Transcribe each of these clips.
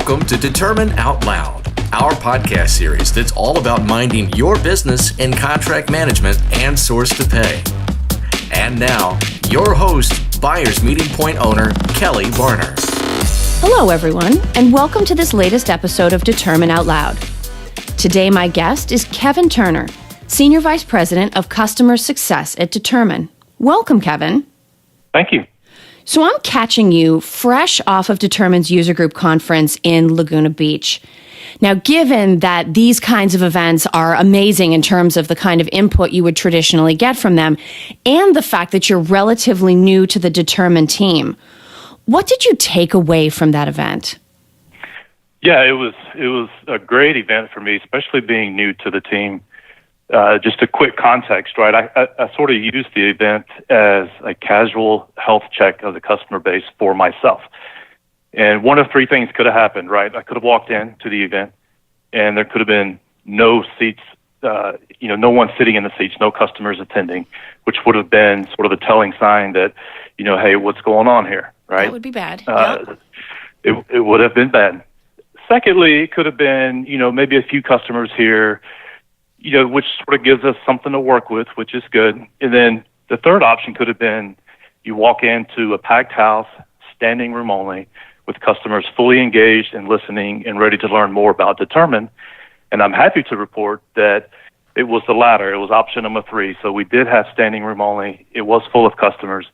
Welcome to Determine Out Loud, our podcast series that's all about minding your business in contract management and source to pay. And now, your host, Buyers Meeting Point owner, Kelly Varner. Hello, everyone, and welcome to this latest episode of Determine Out Loud. Today, my guest is Kevin Turner, Senior Vice President of Customer Success at Determine. Welcome, Kevin. Thank you. So I'm catching you fresh off of Determine's user group conference in Laguna Beach. Now, given that these kinds of events are amazing in terms of the kind of input you would traditionally get from them, and the fact that you're relatively new to the Determine team, what did you take away from that event? Yeah, it was a great event for me, especially being new to the team. Just a quick context, right? I sort of used the event as a casual health check of the customer base for myself. And one of three things could have happened, right? I could have walked into the event and there could have been no seats, no one sitting in the seats, no customers attending, which would have been sort of a telling sign that, hey, what's going on here, right? That would be bad. It would have been bad. Secondly, it could have been, maybe a few customers here, which sort of gives us something to work with, which is good. And then the third option could have been you walk into a packed house, standing room only, with customers fully engaged and listening and ready to learn more about Determine. And I'm happy to report that it was the latter. It was option number 3. So we did have standing room only. It was full of customers.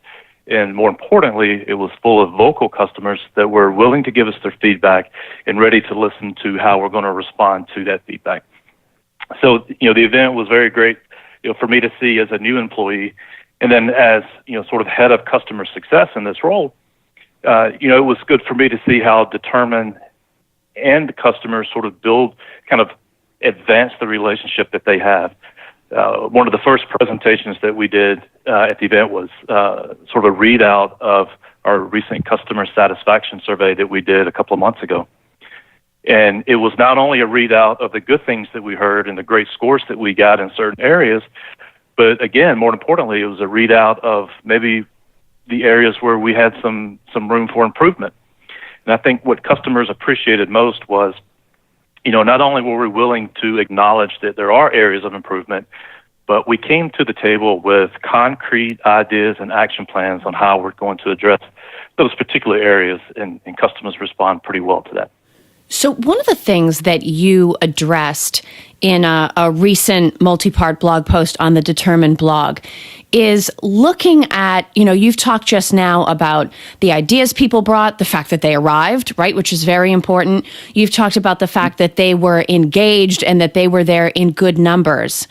And more importantly, it was full of vocal customers that were willing to give us their feedback and ready to listen to how we're going to respond to that feedback. So, the event was very great, for me to see as a new employee. And then as, sort of head of customer success in this role, it was good for me to see how Determine and the customers sort of advance the relationship that they have. One of the first presentations that we did at the event was sort of a readout of our recent customer satisfaction survey that we did a couple of months ago. And it was not only a readout of the good things that we heard and the great scores that we got in certain areas, but again, more importantly, it was a readout of maybe the areas where we had some room for improvement. And I think what customers appreciated most was, not only were we willing to acknowledge that there are areas of improvement, but we came to the table with concrete ideas and action plans on how we're going to address those particular areas, and customers respond pretty well to that. So one of the things that you addressed in a recent multi-part blog post on the Determine blog is looking at, you've talked just now about the ideas people brought, the fact that they arrived, right, which is very important. You've talked about the fact that they were engaged and that they were there in good numbers.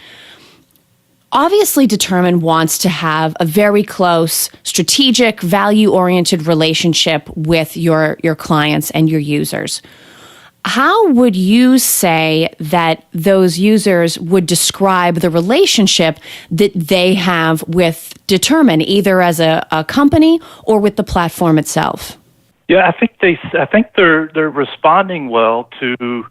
Obviously, Determine wants to have a very close, strategic, value-oriented relationship with your clients and your users. How would you say that those users would describe the relationship that they have with Determine, either as a company or with the platform itself? Yeah, I think they're responding well to,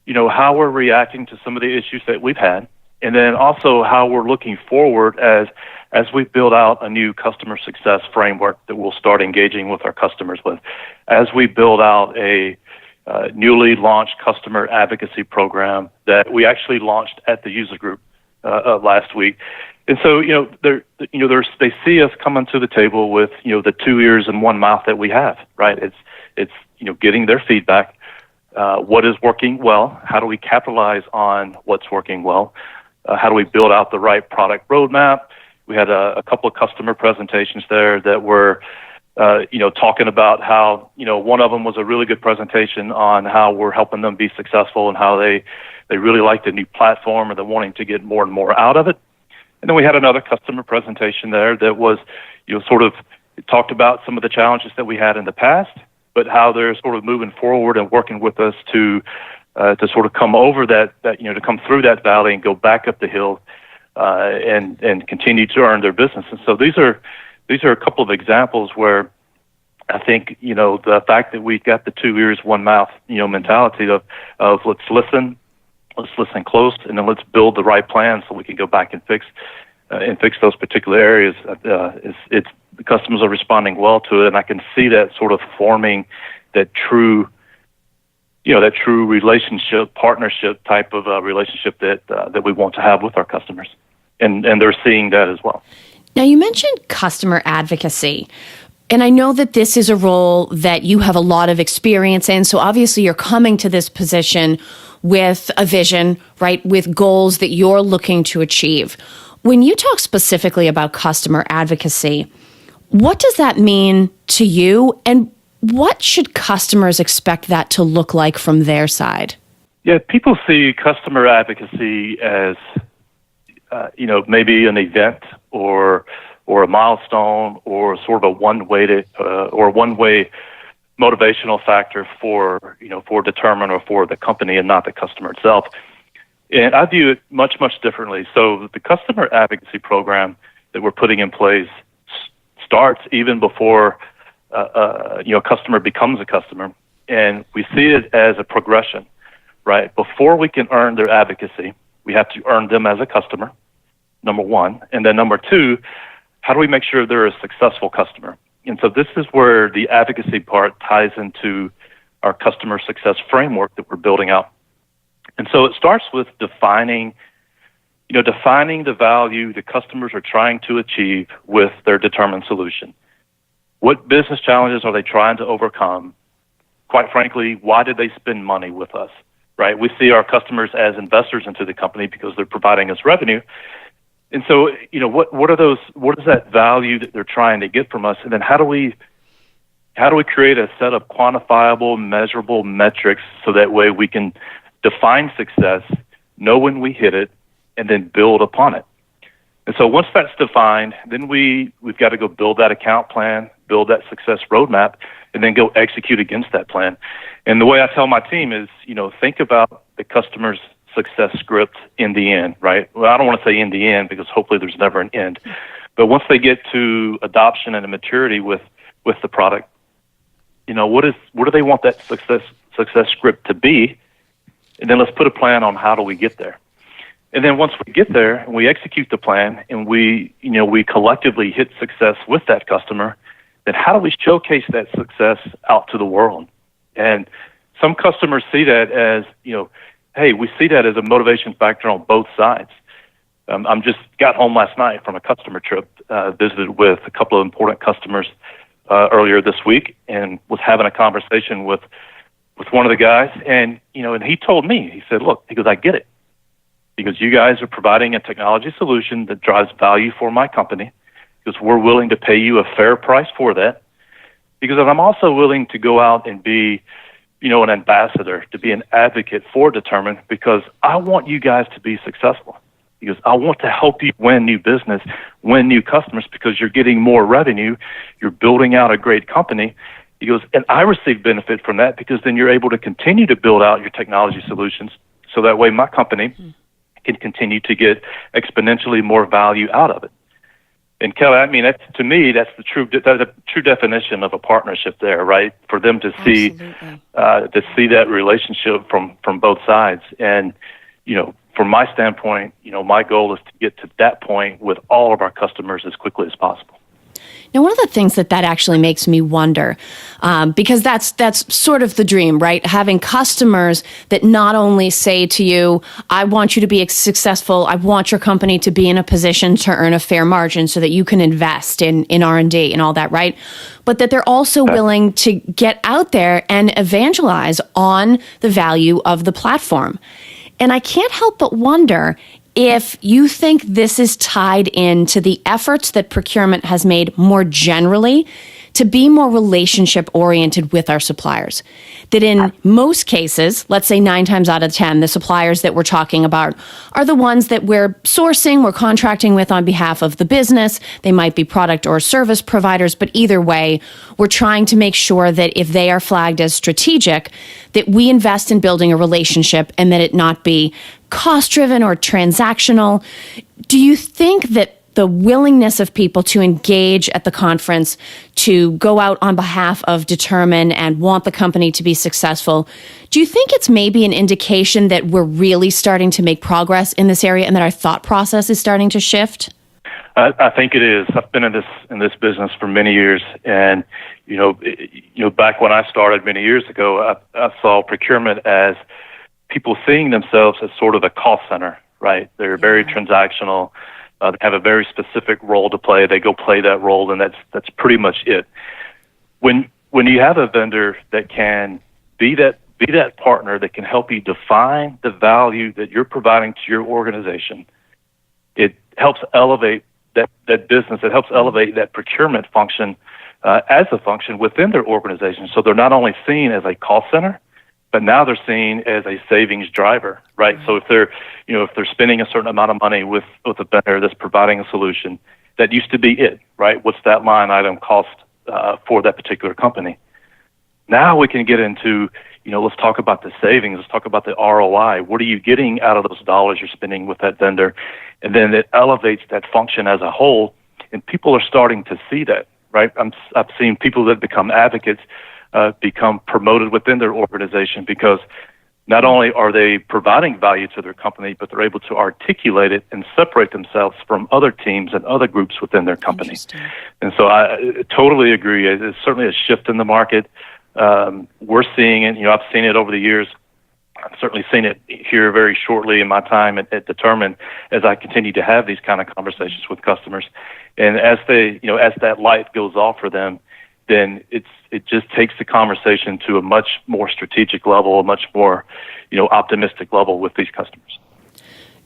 how we're reacting to some of the issues that we've had, and then also how we're looking forward as we build out a new customer success framework that we'll start engaging with our customers with, as we build out a newly launched customer advocacy program that we actually launched at the user group last week. And so, they see us coming to the table with, the 2 ears and 1 mouth that we have, right? It's getting their feedback. What is working well? How do we capitalize on what's working well? How do we build out the right product roadmap? We had a couple of customer presentations there that were talking about how, one of them was a really good presentation on how we're helping them be successful and how they really like the new platform and they're wanting to get more and more out of it. And then we had another customer presentation there that was, sort of talked about some of the challenges that we had in the past, but how they're sort of moving forward and working with us to sort of come over that, to come through that valley and go back up the hill and continue to earn their business. And so these are a couple of examples where I think, the fact that we got the 2 ears, 1 mouth, mentality of let's listen close, and then let's build the right plan so we can go back and fix those particular areas. The customers are responding well to it, and I can see that sort of forming that true that true relationship, partnership type of relationship that we want to have with our customers. And they're seeing that as well. Now, you mentioned customer advocacy. And I know that this is a role that you have a lot of experience in. So obviously you're coming to this position with a vision, right, with goals that you're looking to achieve. When you talk specifically about customer advocacy, what does that mean to you, and what should customers expect that to look like from their side? Yeah, people see customer advocacy as, maybe an event or a milestone or sort of a one-way motivational factor for Determine or for the company and not the customer itself. And I view it much, much differently. So the customer advocacy program that we're putting in place starts even before a customer becomes a customer, and we see it as a progression, right? Before we can earn their advocacy, we have to earn them as a customer, number one, and then number two, how do we make sure they're a successful customer? And so this is where the advocacy part ties into our customer success framework that we're building out. And so it starts with defining the value the customers are trying to achieve with their Determine solution. What business challenges are they trying to overcome? Quite frankly, why did they spend money with us, right? We see our customers as investors into the company because they're providing us revenue. And so, what is that value that they're trying to get from us? And then how do we create a set of quantifiable, measurable metrics so that way we can define success, know when we hit it, and then build upon it. And so once that's defined, then we've got to go build that account plan, build that success roadmap, and then go execute against that plan. And the way I tell my team is, think about the customer's success script in the end, right? Well, I don't want to say in the end because hopefully there's never an end. But once they get to adoption and a maturity with the product, what do they want that success script to be? And then let's put a plan on how do we get there. And then once we get there and we execute the plan and we collectively hit success with that customer, then how do we showcase that success out to the world? And some customers see that as, hey, we see that as a motivation factor on both sides. I'm just got home last night from a customer trip, visited with a couple of important customers earlier this week, and was having a conversation with one of the guys, and he told me, he said, look, he goes, I get it, because you guys are providing a technology solution that drives value for my company, because we're willing to pay you a fair price for that, because I'm also willing to go out and be, an ambassador, to be an advocate for Determine, because I want you guys to be successful, because I want to help you win new business, win new customers, because you're getting more revenue, you're building out a great company. He goes, and I receive benefit from that because then you're able to continue to build out your technology solutions so that way my company can continue to get exponentially more value out of it. And Kelly, I mean, to me, that's the true definition of a partnership there, right? For them to see that relationship from both sides. And, from my standpoint, my goal is to get to that point with all of our customers as quickly as possible. Now, one of the things that actually makes me wonder, because that's sort of the dream, right? Having customers that not only say to you, I want you to be successful, I want your company to be in a position to earn a fair margin so that you can invest in R&D and all that, right? But that they're also willing to get out there and evangelize on the value of the platform. And I can't help but wonder if you think this is tied into the efforts that procurement has made more generally to be more relationship oriented with our suppliers. That in most cases, let's say 9 times out of 10, the suppliers that we're talking about are the ones that we're sourcing, we're contracting with on behalf of the business. They might be product or service providers, but either way, we're trying to make sure that if they are flagged as strategic, that we invest in building a relationship and that it not be cost-driven or transactional. Do you think that the willingness of people to engage at the conference, to go out on behalf of Determine and want the company to be successful, do you think it's maybe an indication that we're really starting to make progress in this area and that our thought process is starting to shift? I think it is. I've been in this business for many years, and back when I started many years ago, I saw procurement as people seeing themselves as sort of a call center, right? They're very transactional. They have a very specific role to play. They go play that role, and that's pretty much it. When you have a vendor that can be that partner that can help you define the value that you're providing to your organization, it helps elevate that business. It helps elevate that procurement function as a function within their organization. So they're not only seen as a call center, but now they're seen as a savings driver, right? Mm-hmm. So if they're spending a certain amount of money with a vendor that's providing a solution, that used to be it, right? What's that line item cost for that particular company? Now we can get into, let's talk about the savings. Let's talk about the ROI. What are you getting out of those dollars you're spending with that vendor? And then it elevates that function as a whole, and people are starting to see that, right? I've seen people that become advocates become promoted within their organization because not only are they providing value to their company, but they're able to articulate it and separate themselves from other teams and other groups within their company. And so I totally agree. It's certainly a shift in the market. We're seeing it. I've seen it over the years. I've certainly seen it here very shortly in my time at Determine as I continue to have these kind of conversations with customers. And as as that light goes off for them, then it just takes the conversation to a much more strategic level, a much more, optimistic level with these customers.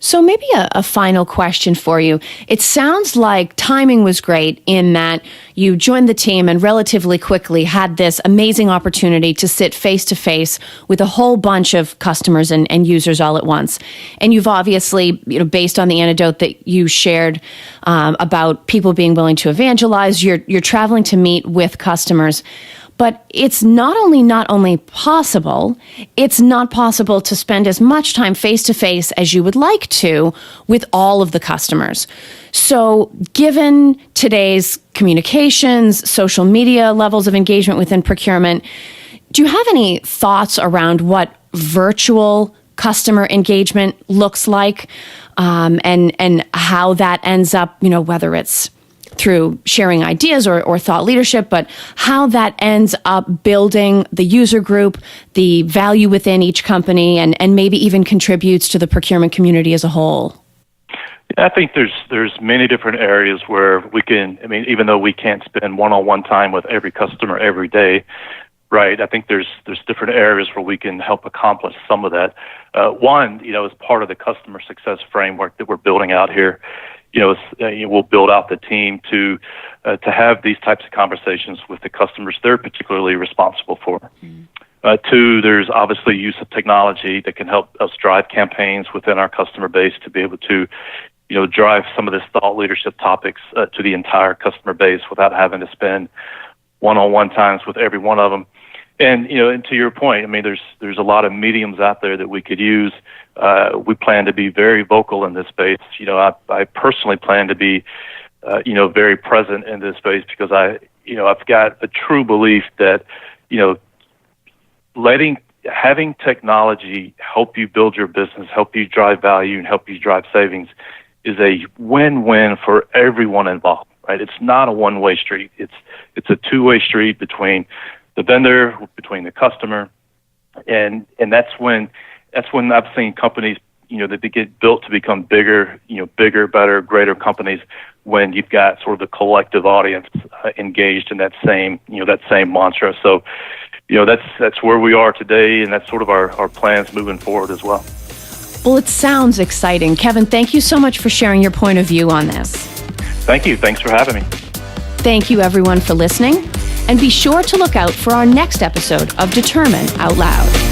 So maybe a final question for you. It sounds like timing was great in that you joined the team and relatively quickly had this amazing opportunity to sit face to face with a whole bunch of customers and users all at once. And you've obviously, based on the anecdote that you shared about people being willing to evangelize, you're traveling to meet with customers. But it's not only possible, it's not possible to spend as much time face-to-face as you would like to with all of the customers. So given today's communications, social media levels of engagement within procurement, do you have any thoughts around what virtual customer engagement looks like and how that ends up, whether it's through sharing ideas or thought leadership, but how that ends up building the user group, the value within each company, and maybe even contributes to the procurement community as a whole? I think there's many different areas where we can, even though we can't spend one-on-one time with every customer every day, right? I think there's different areas where we can help accomplish some of that. One, as part of the customer success framework that we're building out here, we'll build out the team to have these types of conversations with the customers they're particularly responsible for. Two, there's obviously use of technology that can help us drive campaigns within our customer base to be able to, drive some of this thought leadership topics to the entire customer base without having to spend one-on-one times with every one of them. And, and to your point, there's a lot of mediums out there that we could use. We plan to be very vocal in this space. I personally plan to be, very present in this space because I've got a true belief that, having technology help you build your business, help you drive value, and help you drive savings is a win-win for everyone involved, right? It's not a one-way street. It's a two-way street between the vendor, between the customer, and that's when I've seen companies, that they get built to become bigger, bigger, better, greater companies when you've got sort of the collective audience engaged in that same mantra. So, that's where we are today, and that's sort of our plans moving forward as well. Well, it sounds exciting. Kevin, thank you so much for sharing your point of view on this. Thank you. Thanks for having me. Thank you, everyone, for listening. And be sure to look out for our next episode of Determine Out Loud.